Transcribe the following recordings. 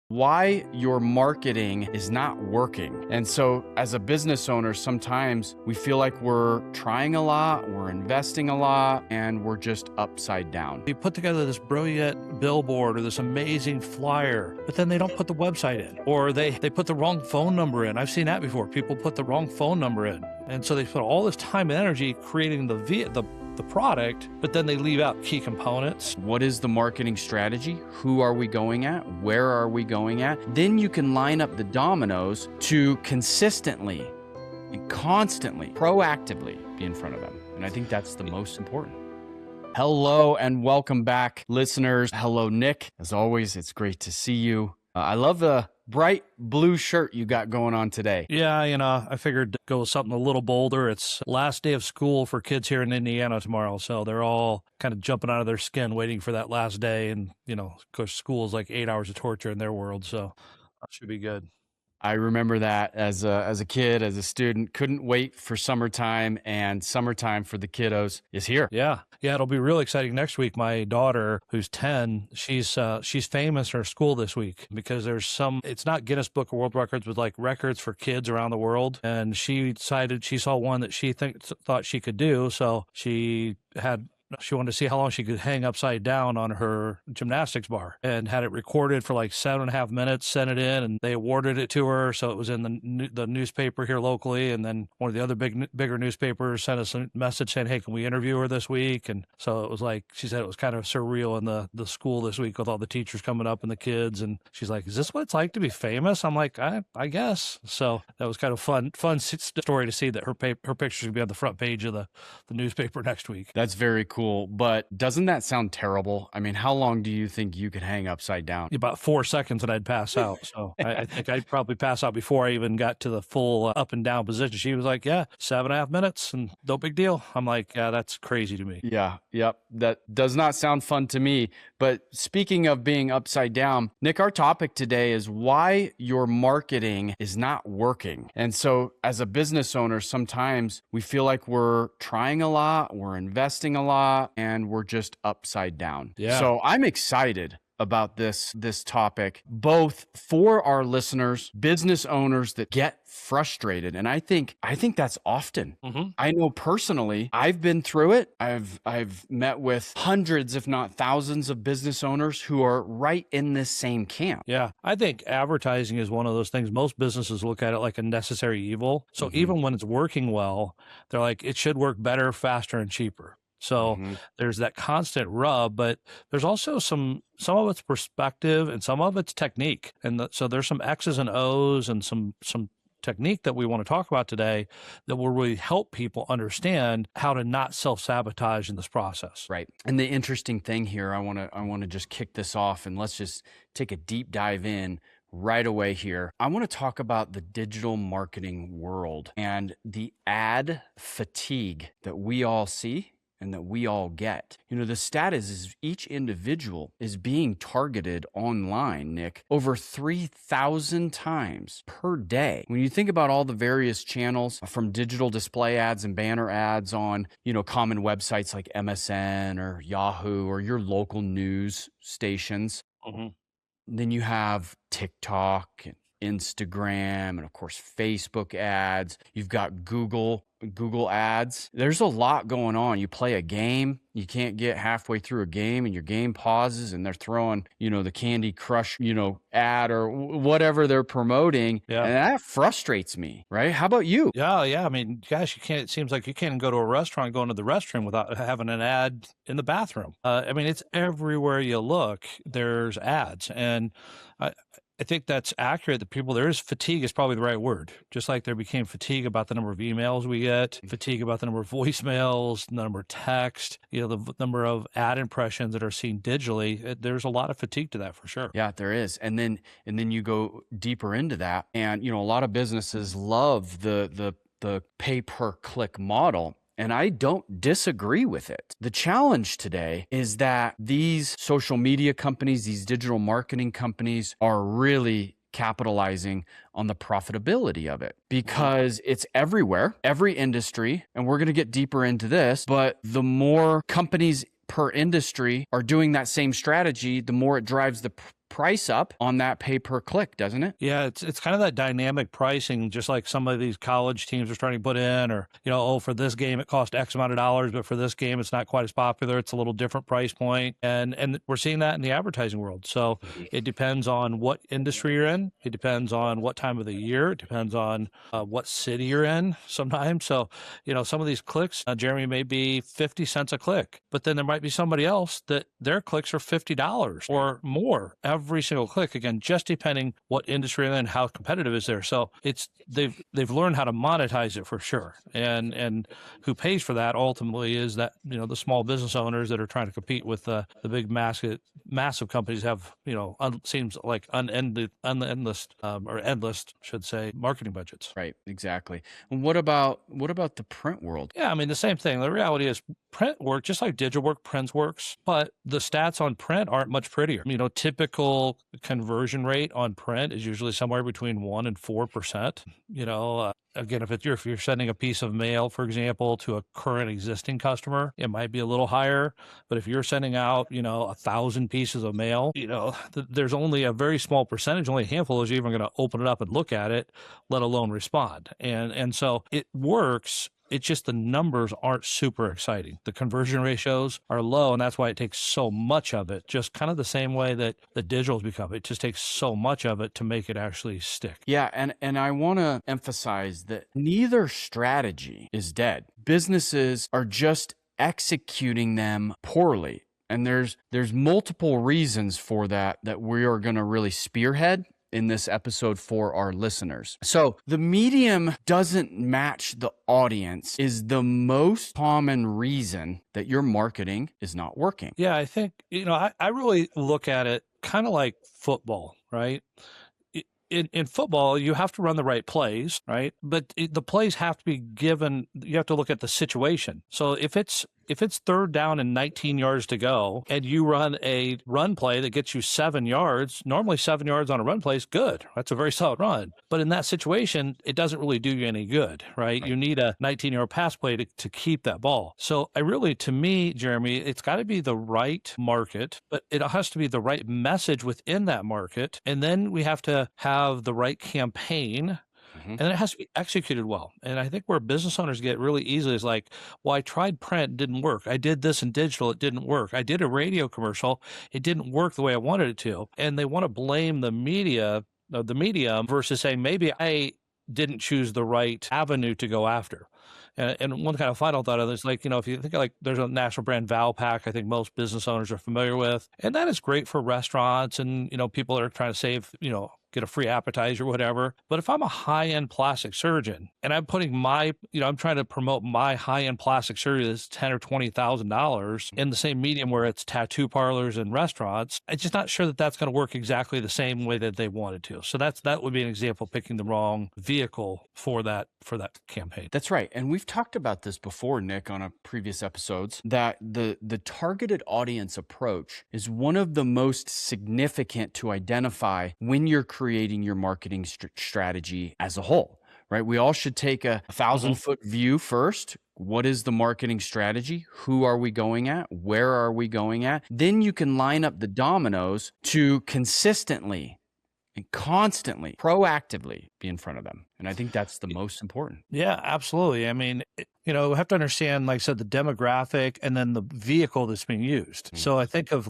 why your marketing is not working. And so as a business owner, sometimes we feel like we're trying a lot, we're investing a lot, and we're just upside down. You put together this brilliant billboard or this amazing flyer, but then they don't put the website in, or they put the wrong phone number in. I've seen that before. People put the wrong phone number in. And so they put all this time and energy creating the product, but then they leave out key components. What is the marketing strategy? Who are we going at? Where are we going at? Then you can line up the dominoes to consistently and constantly, proactively be in front of them. And I think that's the most important. Hello and welcome back, listeners. Hello, Nick. As always, it's great to see you. I love the bright blue shirt you got going on today. Yeah, I figured to go with something a little bolder. It's last day of school for kids here in Indiana tomorrow. So they're all kind of jumping out of their skin waiting for that last day. And, of course, school is like 8 hours of torture in their world. So that should be good. I remember that as a kid, as a student, couldn't wait for summertime, and summertime for the kiddos is here. Yeah, it'll be really exciting next week. My daughter, who's 10, she's famous in her school this week because it's not Guinness Book of World Records, but like records for kids around the world. And she decided she saw one that she thought she could do, so she wanted to see how long she could hang upside down on her gymnastics bar, and had it recorded for like 7.5 minutes, sent it in, and they awarded it to her. So it was in the newspaper here locally. And then one of the other bigger newspapers sent us a message saying, hey, can we interview her this week? And so it was like, she said it was kind of surreal in the school this week with all the teachers coming up and the kids. And she's like, is this what it's like to be famous? I'm like, I guess. So that was kind of fun story to see that her picture's gonna be on the front page of the newspaper next week. That's very cool, but doesn't that sound terrible? I mean, how long do you think you could hang upside down? About 4 seconds and I'd pass out. So I think I'd probably pass out before I even got to the full up and down position. She was like, 7.5 minutes and no big deal. I'm like, yeah, that's crazy to me. Yeah. Yep. That does not sound fun to me. But speaking of being upside down, Nick, our topic today is why your marketing is not working. And so as a business owner, sometimes we feel like we're trying a lot, we're investing a lot, and we're just upside down. Yeah. So I'm excited about this topic, both for our listeners, business owners that get frustrated. And I think that's often. Mm-hmm. I know personally, I've been through it. I've met with hundreds, if not thousands, of business owners who are right in this same camp. Yeah. I think advertising is one of those things. Most businesses look at it like a necessary evil. So even when it's working well, they're like, it should work better, faster, and cheaper. So there's that constant rub, but there's also some of it's perspective and some of it's technique. And so there's some X's and O's and some technique that we want to talk about today that will really help people understand how to not self-sabotage in this process. Right. And the interesting thing here, I want to just kick this off, and let's just take a deep dive in right away here. I want to talk about the digital marketing world and the ad fatigue that we all see and that we all get. The stat is each individual is being targeted online, Nick, over 3,000 times per day. When you think about all the various channels, from digital display ads and banner ads on, common websites like MSN or Yahoo or your local news stations, then you have TikTok and Instagram and of course Facebook ads. You've got Google ads. There's a lot going on. You play a game, you can't get halfway through a game and your game pauses and they're throwing, the Candy Crush, ad or whatever they're promoting. Yeah. And that frustrates me, right? How about you? Yeah. I mean, gosh, it seems like you can't go to a restaurant, go into the restroom without having an ad in the bathroom. I mean, it's everywhere you look, there's ads. And I think that's accurate. Fatigue is probably the right word. Just like there became fatigue about the number of emails we get, fatigue about the number of voicemails, the number of text, the number of ad impressions that are seen digitally. There's a lot of fatigue to that for sure. Yeah, there is. And then you go deeper into that. And, a lot of businesses love the pay-per-click model. And I don't disagree with it. The challenge today is that these social media companies, these digital marketing companies are really capitalizing on the profitability of it because it's everywhere, every industry. And we're going to get deeper into this, but the more companies per industry are doing that same strategy, the more it drives the price up on that pay per click, doesn't it? Yeah, it's kind of that dynamic pricing, just like some of these college teams are starting to put in, or, oh, for this game it cost X amount of dollars, but for this game it's not quite as popular. It's a little different price point. And we're seeing that in the advertising world. So it depends on what industry you're in. It depends on what time of the year. It depends on what city you're in sometimes. So, some of these clicks, Jeremy, may be 50 cents a click, but then there might be somebody else that their clicks are $50 or more every single click. Again, just depending what industry and how competitive is there. So they've learned how to monetize it for sure. And who pays for that ultimately is that, the small business owners that are trying to compete with the big massive companies have, seems like endless, should say, marketing budgets. Right. Exactly. And what about the print world? Yeah. I mean, the same thing. The reality is print work, just like digital work, print works, but the stats on print aren't much prettier. Typical conversion rate on print is usually somewhere between 1% and 4%. Again, if you're sending a piece of mail, for example, to a current existing customer, it might be a little higher. But if you're sending out, 1,000 pieces of mail, there's only a very small percentage, only a handful is even going to open it up and look at it, let alone respond. And so it works. It's just the numbers aren't super exciting. The conversion ratios are low, and that's why it takes so much of it, just kind of the same way that the digital's become. It just takes so much of it to make it actually stick. Yeah, and I want to emphasize that neither strategy is dead. Businesses are just executing them poorly. And there's multiple reasons for that we are going to really spearhead in this episode for our listeners. So the medium doesn't match the audience is the most common reason that your marketing is not working. Yeah, I think, I really look at it kind of like football, right? In football, you have to run the right plays, right? But the plays have to be given, you have to look at the situation. So if it's third down and 19 yards to go and you run a run play that gets you 7 yards, normally 7 yards on a run play is good. That's a very solid run. But in that situation, it doesn't really do you any good, right? You need a 19-yard pass play to keep that ball. So to me, Jeremy, it's got to be the right market, but it has to be the right message within that market. And then we have to have the right campaign. And then it has to be executed well. And I think where business owners get really easily is like, well, I tried print, it didn't work. I did this in digital, it didn't work. I did a radio commercial, it didn't work the way I wanted it to. And they want to blame the medium versus saying, maybe I didn't choose the right avenue to go after. And one kind of final thought of this, like, if you think like there's a national brand Valpak, I think most business owners are familiar with, and that is great for restaurants and, people that are trying to save, get a free appetizer or whatever. But if I'm a high-end plastic surgeon and I'm putting I'm trying to promote my high-end plastic surgery that's $10,000 or $20,000 in the same medium where it's tattoo parlors and restaurants, I'm just not sure that that's going to work exactly the same way that they wanted to. So that would be an example of picking the wrong vehicle for that campaign. That's right. And we've talked about this before, Nick, on a previous episodes, that the targeted audience approach is one of the most significant to identify when you're creating your marketing strategy as a whole, right? We all should take a 1,000-foot view first. What is the marketing strategy? Who are we going at? Where are we going at? Then you can line up the dominoes to consistently and constantly, proactively be in front of them. And I think that's the most important. Yeah, absolutely. I mean, we have to understand, like I said, the demographic and then the vehicle that's being used. So I think of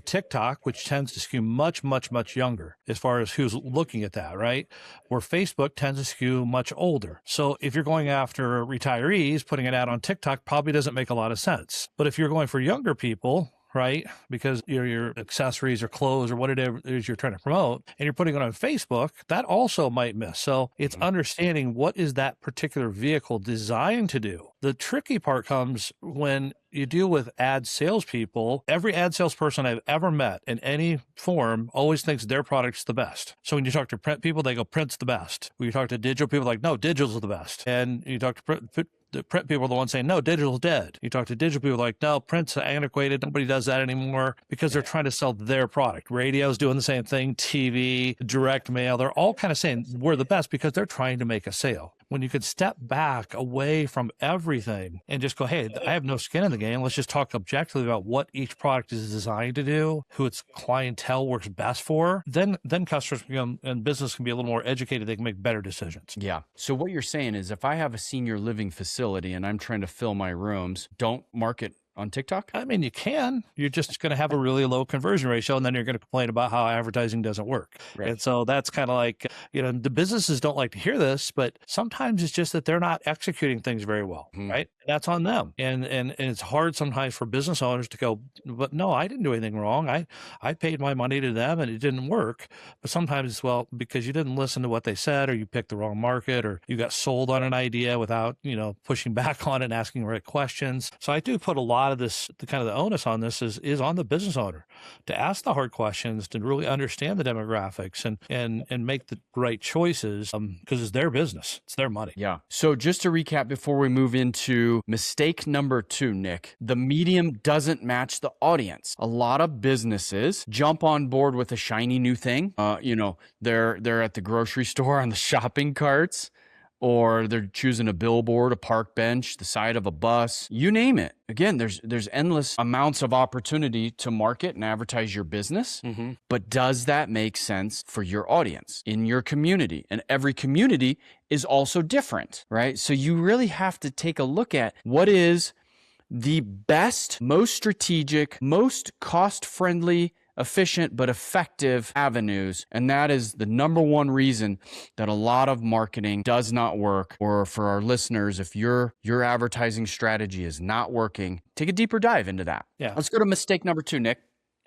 TikTok, which tends to skew much, much, much younger as far as who's looking at that, right? Where Facebook tends to skew much older. So if you're going after retirees, putting an ad on TikTok probably doesn't make a lot of sense. But if you're going for younger people, right? Because your accessories or clothes or whatever it is you're trying to promote, and you're putting it on Facebook, that also might miss. So it's understanding what is that particular vehicle designed to do. The tricky part comes when you deal with ad salespeople. Every ad salesperson I've ever met in any form always thinks their product's the best. So when you talk to print people, they go, print's the best. When you talk to digital people, like, no, digital's the best. And you talk to the print people are the ones saying, no, digital's dead. You talk to digital people like, no, print's antiquated. Nobody does that anymore, because they're trying to sell their product. Radio's doing the same thing, TV, direct mail. They're all kind of saying we're the best because they're trying to make a sale. when you could step back away from everything and just go, hey, I have no skin in the game. Let's just talk objectively about what each product is designed to do, who its clientele works best for. Then customers and business can be a little more educated. They can make better decisions. Yeah. So what you're saying is if I have a senior living facility and I'm trying to fill my rooms, don't market on TikTok? I mean, you can. You're just going to have a really low conversion ratio, and then you're going to complain about how advertising doesn't work. Right. And so that's kind of like, the businesses don't like to hear this, but sometimes it's just that they're not executing things very well, right? That's on them. And it's hard sometimes for business owners to go, but no, I didn't do anything wrong. I paid my money to them and it didn't work. But sometimes it's, well, because you didn't listen to what they said, or you picked the wrong market, or you got sold on an idea without, pushing back on it and asking the right questions. So I do put a lot of this, the kind of the onus on this is on the business owner to ask the hard questions, to really understand the demographics and make the right choices, because it's their business. It's their money. Yeah. So just to recap before we move into mistake number 2, Nick, the medium doesn't match the audience. A lot of businesses jump on board with a shiny new thing. They're at the grocery store on the shopping carts, or they're choosing a billboard, a park bench, the side of a bus, you name it. Again, there's endless amounts of opportunity to market and advertise your business. But does that make sense for your audience in your community? And every community is also different, right? So you really have to take a look at what is the best, most strategic, most cost-friendly, efficient but effective avenues. And that is the number one reason that a lot of marketing does not work. Or for our listeners, if your advertising strategy is not working, take a deeper dive into that. Yeah. Let's go to mistake number 2, Nick.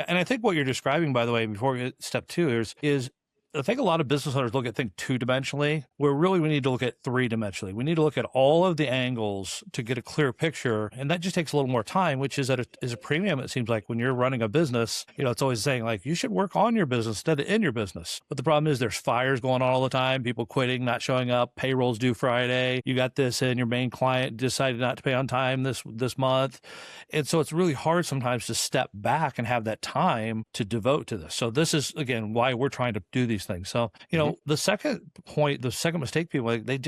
And I think what you're describing, by the way, before we get step 2, is I think a lot of business owners look at things 2-dimensionally, where really we need to look at 3-dimensionally. We need to look at all of the angles to get a clear picture. And that just takes a little more time, which is a premium. It seems like when you're running a business, it's always saying like, you should work on your business instead of in your business. But the problem is there's fires going on all the time, people quitting, not showing up, payrolls due Friday. You got this and your main client decided not to pay on time this month. And so it's really hard sometimes to step back and have that time to devote to this. So this is, again, why we're trying to do these things. So, the second mistake people make,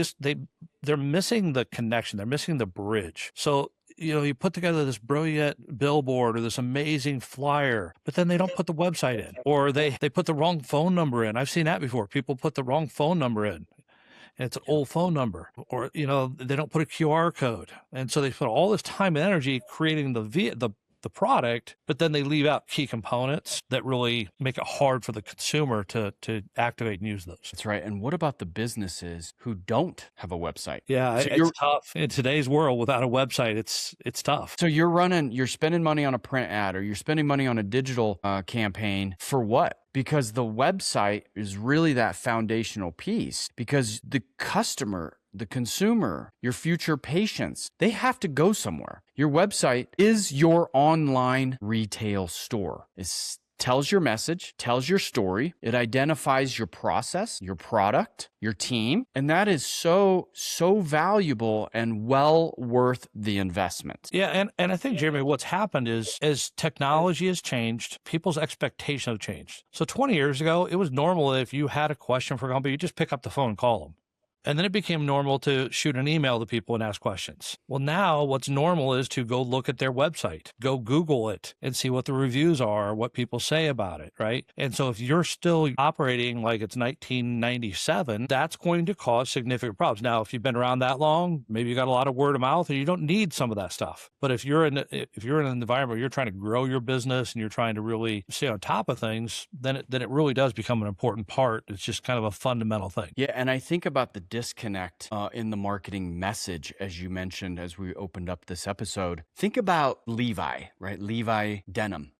they're missing the connection. They're missing the bridge. So, you put together this brilliant billboard or this amazing flyer, but then they don't put the website in, or they put the wrong phone number in. I've seen that before. People put the wrong phone number in. And it's an old phone number, or, they don't put a QR code. And so they put all this time and energy creating the product, but then they leave out key components that really make it hard for the consumer to activate and use those. That's right. And what about the businesses who don't have a website? Yeah, So it's tough. In today's world, without a website, it's tough. So you're spending money on a print ad, or you're spending money on a digital campaign for what? Because the website is really that foundational piece, because the customer, the consumer, your future patients, they have to go somewhere. Your website is your online retail store. It tells your message, tells your story. It identifies your process, your product, your team. And that is so valuable and well worth the investment. Yeah. And I think, Jeremy, what's happened is as technology has changed, people's expectations have changed. So 20 years ago, it was normal that if you had a question for a company, you just pick up the phone and call them. And then it became normal to shoot an email to people and ask questions. Well, now what's normal is to go look at their website, go Google it and see what the reviews are, what people say about it, right? And so if you're still operating like it's 1997, that's going to cause significant problems. Now, if you've been around that long, maybe you got a lot of word of mouth and you don't need some of that stuff. But if you're in an environment where you're trying to grow your business and you're trying to really stay on top of things, then it really does become an important part. It's just kind of a fundamental thing. Yeah, and I think about the disconnect in the marketing message, as you mentioned, as we opened up this episode. Think about Levi, right? Levi denim.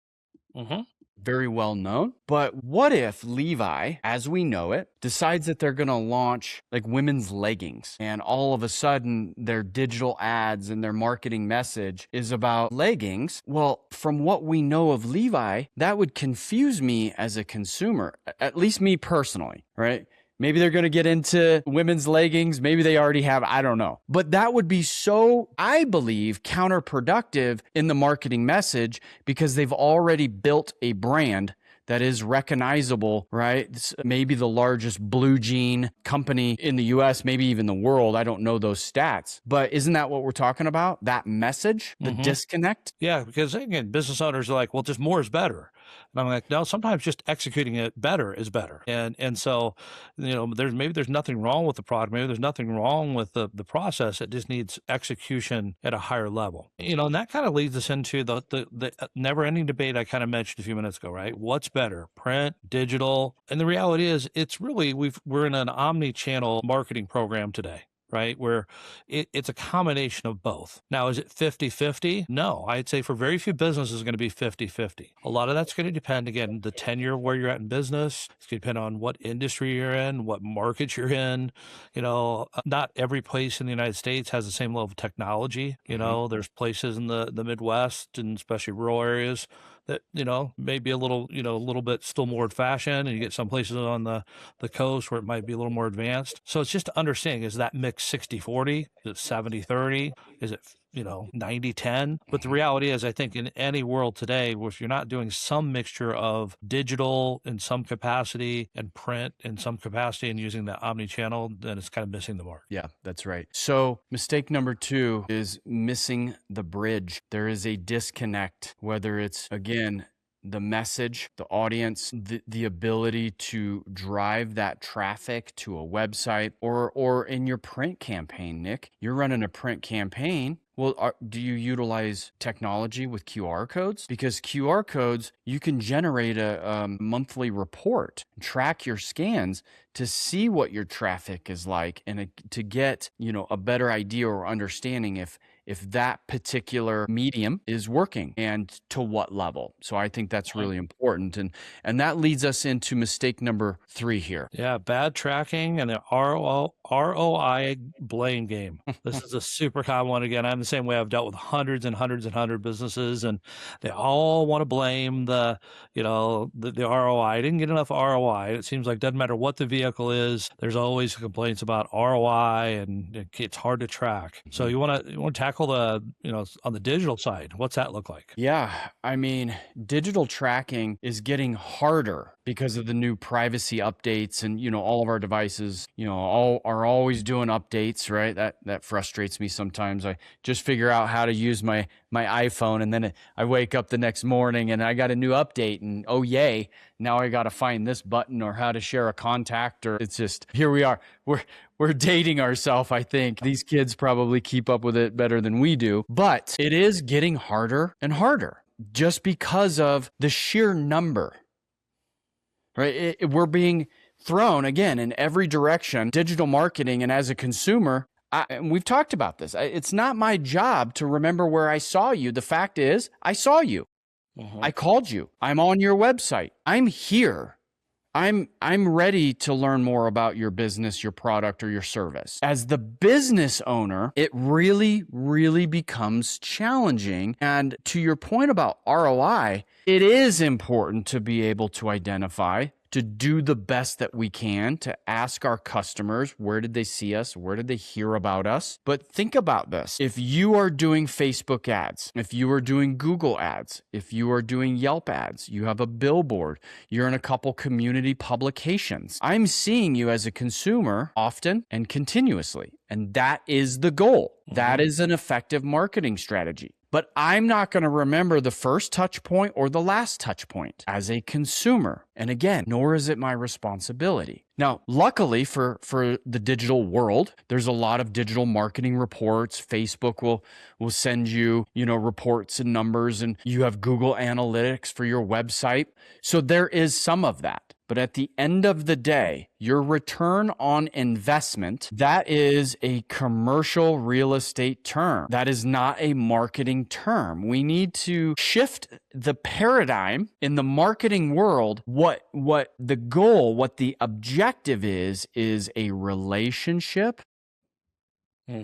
Very well known. But what if Levi, as we know it, decides that they're going to launch like women's leggings, and all of a sudden their digital ads and their marketing message is about leggings? Well, from what we know of Levi, that would confuse me as a consumer, at least me personally, right? Maybe they're going to get into women's leggings. Maybe they already have, I don't know. But that would be so, I believe, counterproductive in the marketing message, because they've already built a brand that is recognizable, right? It's maybe the largest blue jean company in the US, maybe even the world. I don't know those stats, but isn't that what we're talking about? That message, the disconnect? Yeah, because again, business owners are like, well, just more is better. And I'm like, no, sometimes just executing it better is better. And so, there's nothing wrong with the product. Maybe there's nothing wrong with the process. It just needs execution at a higher level. And that kind of leads us into the never ending debate I kind of mentioned a few minutes ago, right? What's better, print, digital? And the reality is it's really, we're in an omni-channel marketing program today, right? Where it's a combination of both. Now, is it 50-50? No, I'd say for very few businesses, it's going to be 50-50. A lot of that's going to depend, again, the tenure of where you're at in business. It's going to depend on what industry you're in, what market you're in. Not every place in the United States has the same level of technology. There's places in the Midwest and especially rural areas that, may be a little bit still more old fashioned, and you get some places on the coast where it might be a little more advanced. So it's just understanding, is that mix 60-40? Is it 70-30? Is it 90-10? But the reality is, I think in any world today, if you're not doing some mixture of digital in some capacity and print in some capacity and using the omni-channel, then it's kind of missing the mark. Yeah, that's right. So mistake number 2 is missing the bridge. There is a disconnect, whether it's, again, the message, the audience, the ability to drive that traffic to a website, or in your print campaign, Nick. You're running a print campaign. Well, do you utilize technology with QR codes? Because QR codes, you can generate a monthly report, track your scans to see what your traffic is like, and to get a better idea or understanding if that particular medium is working and to what level. So I think that's really important. And that leads us into mistake number 3 here. Yeah, bad tracking and the ROI blame game. This is a super common one. Again, I'm the same way. I've dealt with hundreds and hundreds and hundred businesses, and they all want to blame the ROI. I didn't get enough ROI. It seems like it doesn't matter what the vehicle is. There's always complaints about ROI, and it's hard to track. So you want to tackle the on the digital side. What's that look like? Yeah, I mean, digital tracking is getting harder because of the new privacy updates, and all of our devices are always doing updates, right? That frustrates me sometimes. I just figure out how to use my iPhone, and then I wake up the next morning and I got a new update, and oh yay, now I got to find this button or how to share a contact, or it's just, here we are. We're dating ourselves, I think. These kids probably keep up with it better than we do, but it is getting harder and harder just because of the sheer number, right? We're being thrown, again, in every direction, digital marketing, and as a consumer, and we've talked about this. It's not my job to remember where I saw you. The fact is, I saw you. I called you. I'm on your website. I'm here. I'm ready to learn more about your business, your product, or your service. As the business owner, it really, really becomes challenging. And to your point about ROI, it is important to be able to identify, to do the best that we can, to ask our customers, where did they see us? Where did they hear about us? But think about this. If you are doing Facebook ads, if you are doing Google ads, if you are doing Yelp ads, you have a billboard, you're in a couple community publications, I'm seeing you as a consumer often and continuously. And that is the goal. That is an effective marketing strategy. But I'm not going to remember the first touch point or the last touch point as a consumer. And again, nor is it my responsibility. Now, luckily for the digital world, there's a lot of digital marketing reports. Facebook will send you, reports and numbers, and you have Google Analytics for your website. So there is some of that. But at the end of the day, your return on investment, that is a commercial real estate term. That is not a marketing term. We need to shift the paradigm in the marketing world. What the goal, what the objective is a relationship,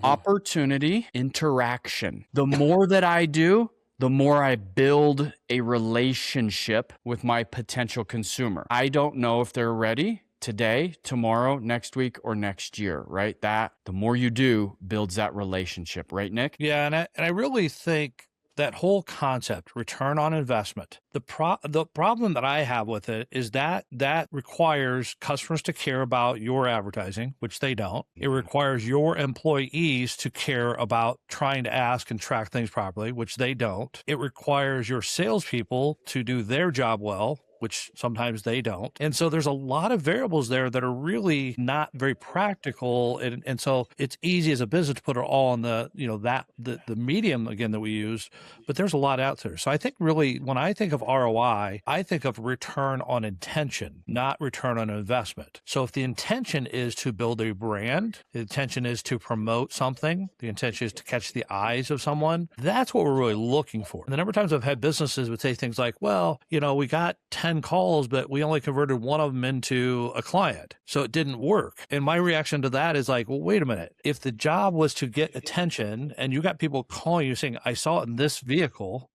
opportunity, interaction. The more that I do, the more I build a relationship with my potential consumer. I don't know if they're ready today, tomorrow, next week, or next year, right? That the more you do builds that relationship, right, Nick? Yeah, and I really think that whole concept, return on investment, the problem that I have with it is that requires customers to care about your advertising, which they don't. It requires your employees to care about trying to ask and track things properly, which they don't. It requires your salespeople to do their job well, which sometimes they don't. And so there's a lot of variables there that are really not very practical. And so it's easy as a business to put it all on the, the medium again that we use, but there's a lot out there. So I think really when I think of ROI, I think of return on intention, not return on investment. So if the intention is to build a brand, the intention is to promote something, the intention is to catch the eyes of someone, that's what we're really looking for. And the number of times I've had businesses would say things like, well, we got 10 calls, but we only converted one of them into a client. So it didn't work. And my reaction to that is like, well, wait a minute. If the job was to get attention and you got people calling you saying, I saw it in this vehicle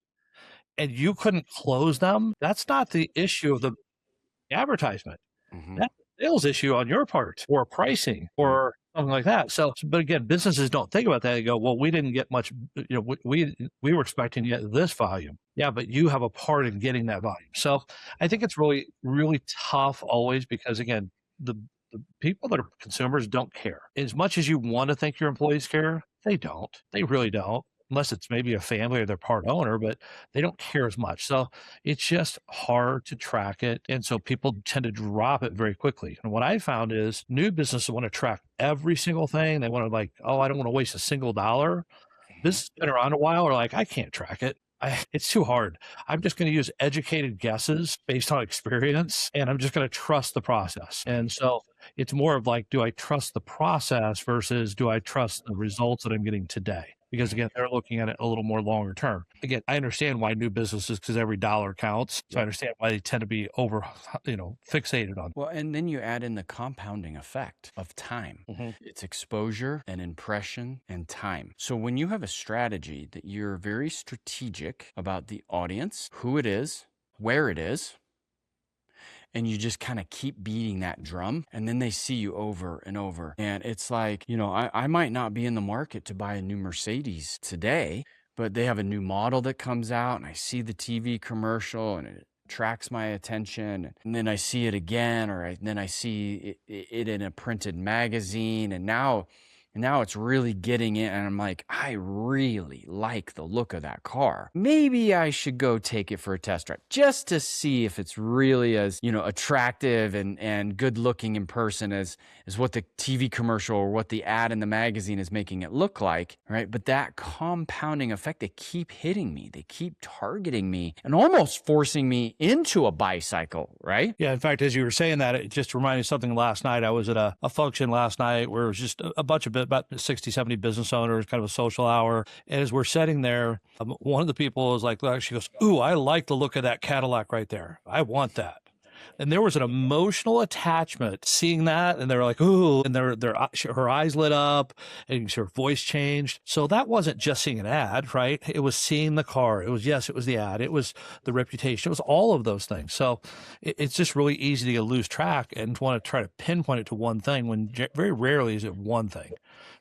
and you couldn't close them, that's not the issue of the advertisement. That's a sales issue on your part or pricing or something like that. So, but again, businesses don't think about that. They go, well, we didn't get much, we were expecting to get this volume. Yeah, but you have a part in getting that volume. So I think it's really, really tough always because again, the people that are consumers don't care. As much as you want to think your employees care, they don't. They really don't. Unless it's maybe a family or their part owner, but they don't care as much. So it's just hard to track it. And so people tend to drop it very quickly. And what I found is new businesses want to track every single thing. They want to like, oh, I don't want to waste a single dollar. This has been around a while. Or like, I can't track it. It's too hard. I'm just going to use educated guesses based on experience, and I'm just going to trust the process. And so it's more of like, do I trust the process versus do I trust the results that I'm getting today? Because again, they're looking at it a little more longer term. Again, I understand why new businesses, because every dollar counts. So I understand why they tend to be fixated on. Well, and then you add in the compounding effect of time. It's exposure and impression and time. So when you have a strategy that you're very strategic about the audience, who it is, where it is, and you just kind of keep beating that drum, and then they see you over and over. And it's like, I might not be in the market to buy a new Mercedes today, but they have a new model that comes out and I see the TV commercial and it attracts my attention. And then I see it again, then I see it in a printed magazine. And now it's really getting in, and I'm like, I really like the look of that car. Maybe I should go take it for a test drive just to see if it's really as, attractive and good looking in person as what the TV commercial or what the ad in the magazine is making it look like, right? But that compounding effect, they keep hitting me. They keep targeting me and almost forcing me into a buy cycle, right? Yeah. In fact, as you were saying that, it just reminded me of something last night. I was at a function last night where it was just a bunch of about 60, 70 business owners, kind of a social hour. And as we're sitting there, one of the people was like, she goes, ooh, I like the look of that Cadillac right there. I want that. And there was an emotional attachment seeing that. And they were like, ooh, and her eyes lit up and her voice changed. So that wasn't just seeing an ad, right? It was seeing the car. It was the ad. It was the reputation. It was all of those things. So it's just really easy to lose track and want to try to pinpoint it to one thing when very rarely is it one thing.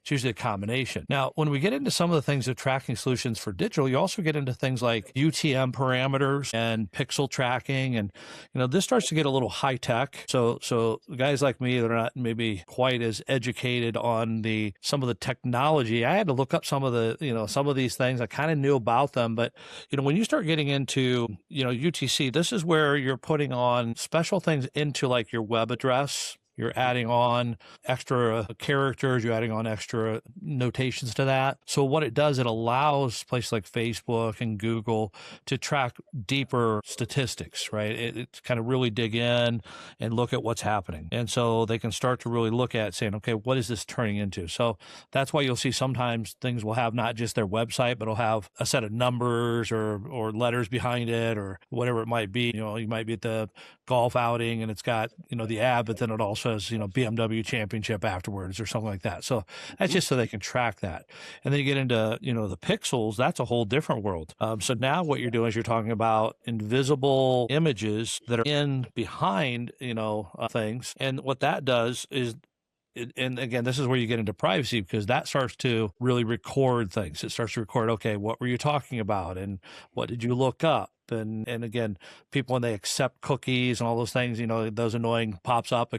It's usually a combination. Now, when we get into some of the things of tracking solutions for digital, you also get into things like UTM parameters and pixel tracking. And, this starts to get a little high tech. So guys like me that are not maybe quite as educated on some of the technology, I had to look up some of some of these things. I kind of knew about them, but, when you start getting into, UTC, this is where you're putting on special things into like your web address. You're adding on extra characters, you're adding on extra notations to that. So what it does, it allows places like Facebook and Google to track deeper statistics, right? It's kind of really dig in and look at what's happening. And so they can start to really look at saying, okay, what is this turning into? So that's why you'll see sometimes things will have not just their website, but it'll have a set of numbers or letters behind it or whatever it might be. You might be at the golf outing and it's got, the ad, but then it also says, BMW championship afterwards or something like that. So that's just so they can track that. And then you get into, the pixels, that's a whole different world. So now what you're doing is you're talking about invisible images that are in behind, things. And what that does is and again, this is where you get into privacy, because that starts to really record things. It starts to record, okay, what were you talking about? And what did you look up? And again, people, when they accept cookies and all those things, those annoying pops up,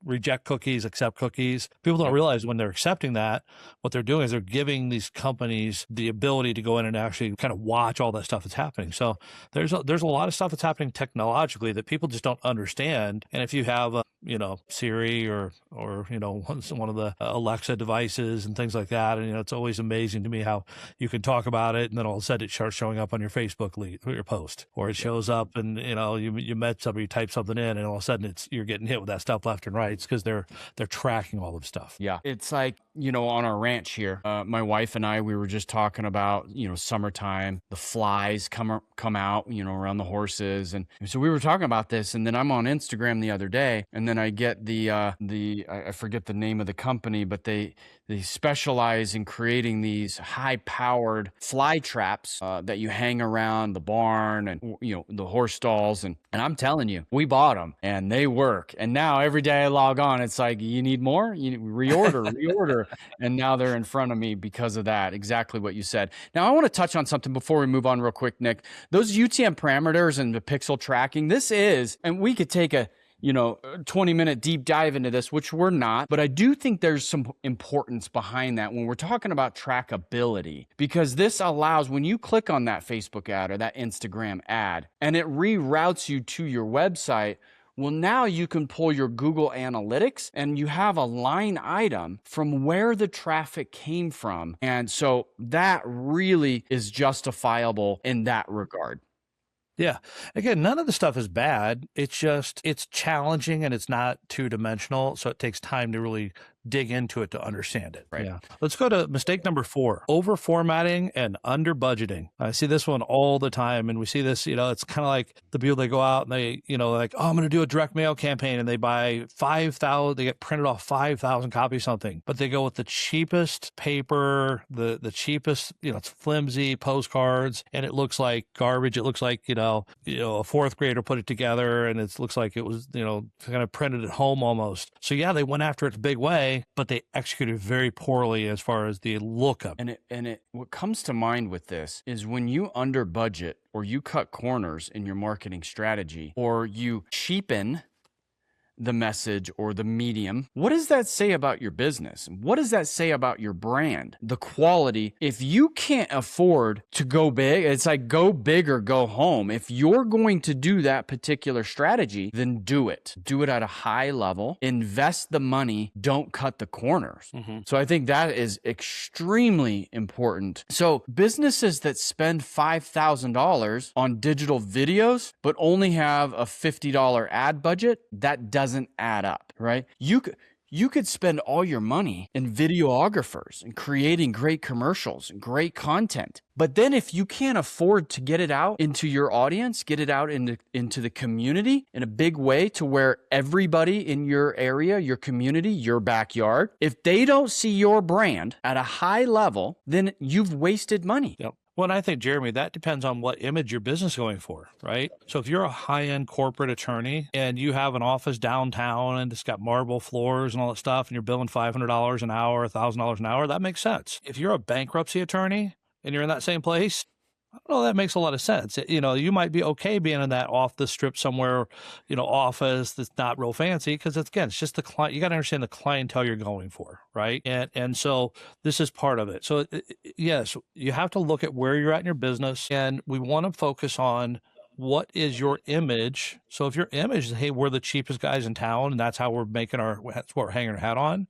reject cookies, accept cookies. People don't realize when they're accepting that, what they're doing is they're giving these companies the ability to go in and actually kind of watch all that stuff that's happening. So there's a lot of stuff that's happening technologically that people just don't understand. And if you have a, Siri or one of the Alexa devices and things like that, and it's always amazing to me how you can talk about it and then all of a sudden it starts showing up on your Facebook lead or your post, or it shows up and you met somebody, you type something in, and all of a sudden you're getting hit with that stuff left and right. It's because they're tracking all of stuff. Yeah, it's like, on our ranch here, my wife and I, we were just talking about, summertime, the flies come out, around the horses. And so we were talking about this, and then I'm on Instagram the other day, and then I get I forget the name of the company, but they specialize in creating these high-powered fly traps that you hang around the barn and, the horse stalls. And I'm telling you, we bought them and they work. And now every day I log on, it's like, you need more? You reorder. And now they're in front of me because of that. Exactly what you said. Now, I want to touch on something before we move on real quick, Nick. Those UTM parameters and the pixel tracking, and we could take a 20-minute deep dive into this, which we're not, but I do think there's some importance behind that when we're talking about trackability, because this allows, when you click on that Facebook ad or that Instagram ad and it reroutes you to your website, well, now you can pull your Google Analytics and you have a line item from where the traffic came from. And so that really is justifiable in that regard. Yeah. Again, none of the stuff is bad. It's just, it's challenging and it's not two-dimensional. So it takes time to really dig into it to understand it. Right. Yeah. Let's go to mistake number 4, over formatting and under budgeting. I see this one all the time. And we see this, it's kind of like the people, they go out and they, like, oh, I'm going to do a direct mail campaign, and they buy 5,000, they get printed off 5,000 copies of something, but they go with the cheapest paper, the cheapest, it's flimsy postcards, and it looks like garbage. It looks like, a fourth grader put it together, and it looks like it was, kind of printed at home almost. So yeah, they went after it the big way, but they executed very poorly as far as the lookup. And what comes to mind with this is when you under budget, or you cut corners in your marketing strategy, or you cheapen the message or the medium, what does that say about your business? What does that say about your brand? The quality. If you can't afford to go big, it's like go big or go home. If you're going to do that particular strategy, then do it. Do it at a high level. Invest the money. Don't cut the corners. Mm-hmm. So I think that is extremely important. So businesses that spend $5,000 on digital videos, but only have a $50 ad budget, that doesn't add up, right? You could spend all your money in videographers and creating great commercials and great content. But then if you can't afford to get it out into your audience, get it out into the community in a big way to where everybody in your area, your community, your backyard, if they don't see your brand at a high level, then you've wasted money. Yep. Well, and I think, Jeremy, that depends on what image your business is going for, right? So if you're a high-end corporate attorney and you have an office downtown and it's got marble floors and all that stuff, and you're billing $500 an hour, $1,000 an hour, that makes sense. If you're a bankruptcy attorney and you're in that same place, I don't know, that makes a lot of sense. You might be okay being in that off the strip somewhere, office that's not real fancy, because it's just the client. You got to understand the clientele you're going for, right? And so this is part of it. So yes, you have to look at where you're at in your business, and we want to focus on what is your image. So if your image is, hey, we're the cheapest guys in town, and that's how that's what we're hanging our hat on,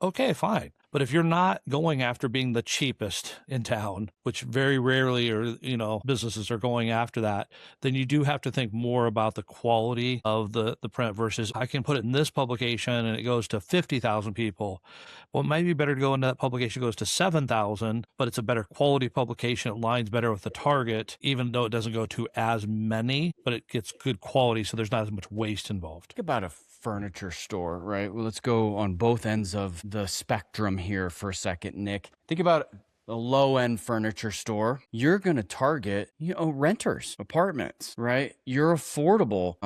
okay, fine. But if you're not going after being the cheapest in town, which very rarely businesses are going after that, then you do have to think more about the quality of the print versus I can put it in this publication and it goes to 50,000 people. Well, it might be better to go into that publication goes to 7,000, but it's a better quality publication. It lines better with the target, even though it doesn't go to as many, but it gets good quality. So there's not as much waste involved. Think about a furniture store, right? Well, let's go on both ends of the spectrum here for a second, Nick. Think about a low-end furniture store, you're going to target, renters, apartments, right? You're affordable.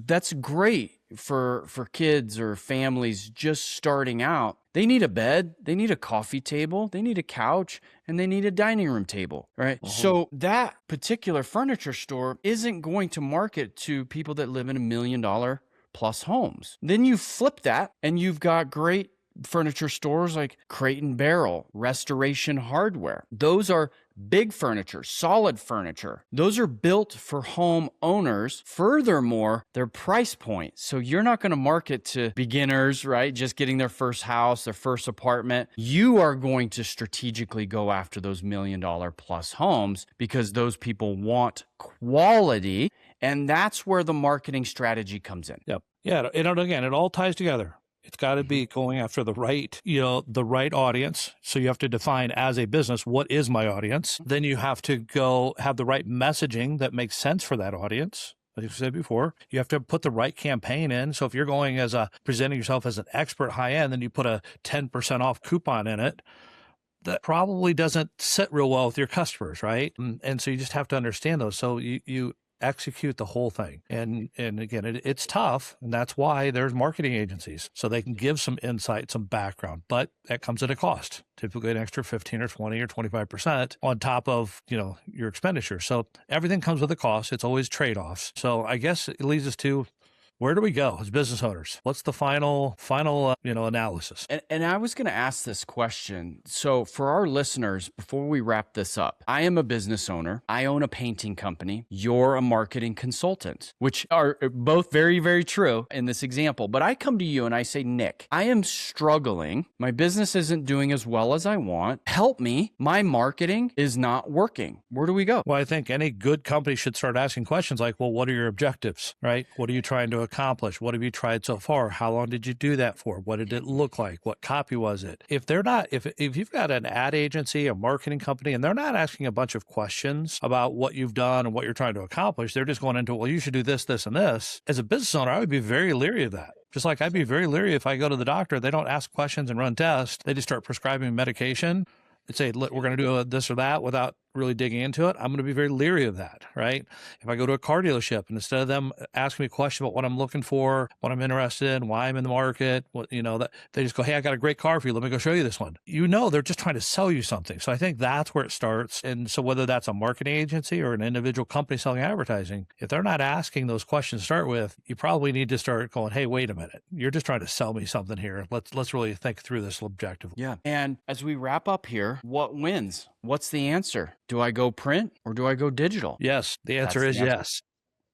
That's great for kids or families just starting out. They need a bed, they need a coffee table, they need a couch, and they need a dining room table, right? So that particular furniture store isn't going to market to people that live in $1 million plus homes. Then you flip that and you've got great furniture stores like Crate and Barrel, Restoration Hardware. Those are big furniture, solid furniture. Those are built for home owners. Furthermore, their price point. So you're not going to market to beginners, right? Just getting their first house, their first apartment. You are going to strategically go after those $1 million plus homes because those people want quality. And that's where the marketing strategy comes in. Yep. Yeah. And again, it all ties together. It's got to be going after the right audience. So you have to define as a business, what is my audience? Then you have to go have the right messaging that makes sense for that audience. Like I said before, you have to put the right campaign in. So if you're going presenting yourself as an expert high end, then you put a 10% off coupon in it. That probably doesn't sit real well with your customers, right? And so you just have to understand those. So you execute the whole thing. And again, it's tough. And that's why there's marketing agencies. So they can give some insight, some background, but that comes at a cost, typically an extra 15 or 20 or 25% on top of, your expenditure. So everything comes with a cost. It's always trade-offs. So I guess it leads us to, where do we go as business owners? What's the final analysis? And I was going to ask this question. So for our listeners, before we wrap this up, I am a business owner. I own a painting company. You're a marketing consultant, which are both very, very true in this example. But I come to you and I say, Nick, I am struggling. My business isn't doing as well as I want. Help me. My marketing is not working. Where do we go? Well, I think any good company should start asking questions like, well, what are your objectives, right? What are you trying to accomplish? What have you tried so far? How long did you do that for? What did it look like? What copy was it? If you've got an ad agency, a marketing company, and they're not asking a bunch of questions about what you've done and what you're trying to accomplish, they're just going into, well, you should do this, this, and this. As a business owner, I would be very leery of that. Just like I'd be very leery if I go to the doctor, they don't ask questions and run tests. They just start prescribing medication. They'd say, look, we're going to do this or that without really digging into it. I'm going to be very leery of that, right? If I go to a car dealership and instead of them asking me a question about what I'm looking for, what I'm interested in, why I'm in the market, that they just go, hey, I got a great car for you. Let me go show you this one. They're just trying to sell you something. So I think that's where it starts. And so whether that's a marketing agency or an individual company selling advertising, if they're not asking those questions to start with, you probably need to start going, hey, wait a minute. You're just trying to sell me something here. Let's really think through this objectively. Yeah. And as we wrap up here, what wins? What's the answer? Do I go print or do I go digital? Yes. The answer is yes.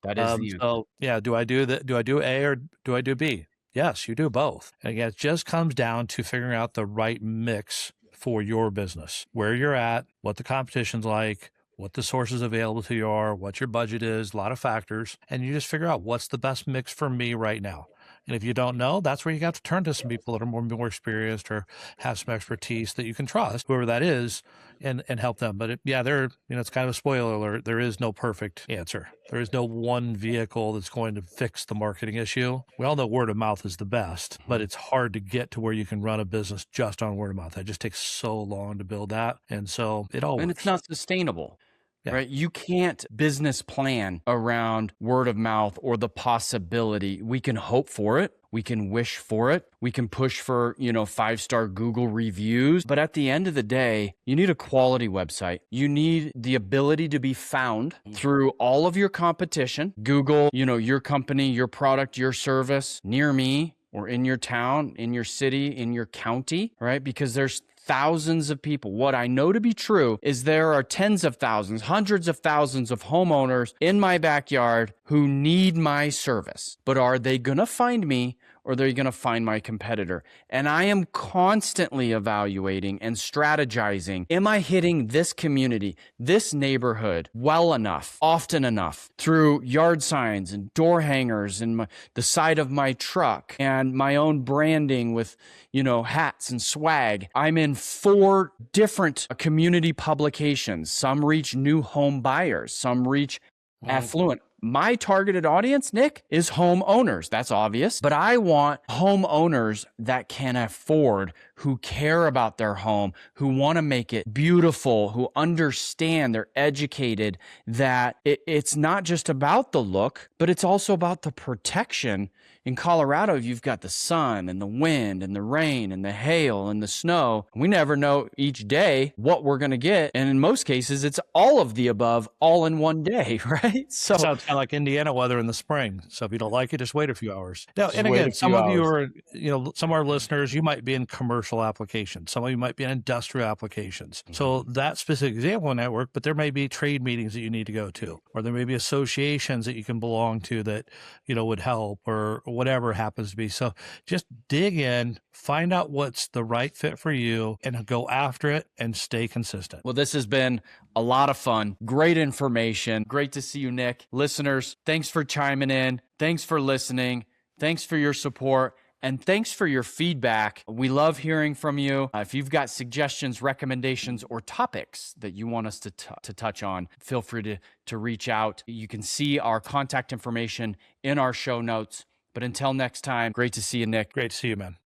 That is the so yeah, do I do A or do I do B? Yes, you do both. And again, it just comes down to figuring out the right mix for your business, where you're at, what the competition's like, what the sources available to you are, what your budget is, a lot of factors. And you just figure out what's the best mix for me right now. And if you don't know, that's where you got to turn to some people that are more experienced or have some expertise that you can trust, whoever that is, and help them. But it's kind of a spoiler alert. There is no perfect answer. There is no one vehicle that's going to fix the marketing issue. We all know word of mouth is the best, but it's hard to get to where you can run a business just on word of mouth. It just takes so long to build that. And so it all works. And it's not sustainable. Yeah. Right? You can't business plan around word of mouth or the possibility. We can hope for it. We can wish for it. We can push for, 5-star Google reviews. But at the end of the day, you need a quality website. You need the ability to be found through all of your competition. Google, your company, your product, your service near me or in your town, in your city, in your county, right? Because there's thousands of people. What I know to be true is there are tens of thousands, hundreds of thousands of homeowners in my backyard who need my service. But are they going to find me or are they going to find my competitor? And I am constantly evaluating and strategizing. Am I hitting this community, this neighborhood well enough, often enough through yard signs and door hangers and the side of my truck and my own branding with, hats and swag? I'm in 4 different community publications. Some reach new home buyers. Some reach affluent. My targeted audience, Nick, is homeowners. That's obvious. But I want homeowners that can afford, who care about their home, who want to make it beautiful, who understand, they're educated, that it's not just about the look, but it's also about the protection. In Colorado, you've got the sun and the wind and the rain and the hail and the snow. We never know each day what we're going to get. And in most cases, it's all of the above all in one day, right? So sounds kind of like Indiana weather in the spring. So if you don't like it, just wait a few hours. Now, just and wait a again, few some of you hours. are, some of our listeners, you might be in commercial applications. Some of you might be in industrial applications. So that specific example network, but there may be trade meetings that you need to go to, or there may be associations that you can belong to that, would help, or whatever happens to be. So just dig in, find out what's the right fit for you, and go after it and stay consistent. Well, this has been a lot of fun. Great information. Great to see you, Nick. Listeners, thanks for chiming in. Thanks for listening. Thanks for your support. And thanks for your feedback. We love hearing from you. If you've got suggestions, recommendations, or topics that you want us to touch on, feel free to reach out. You can see our contact information in our show notes. But until next time, great to see you, Nick. Great to see you, man.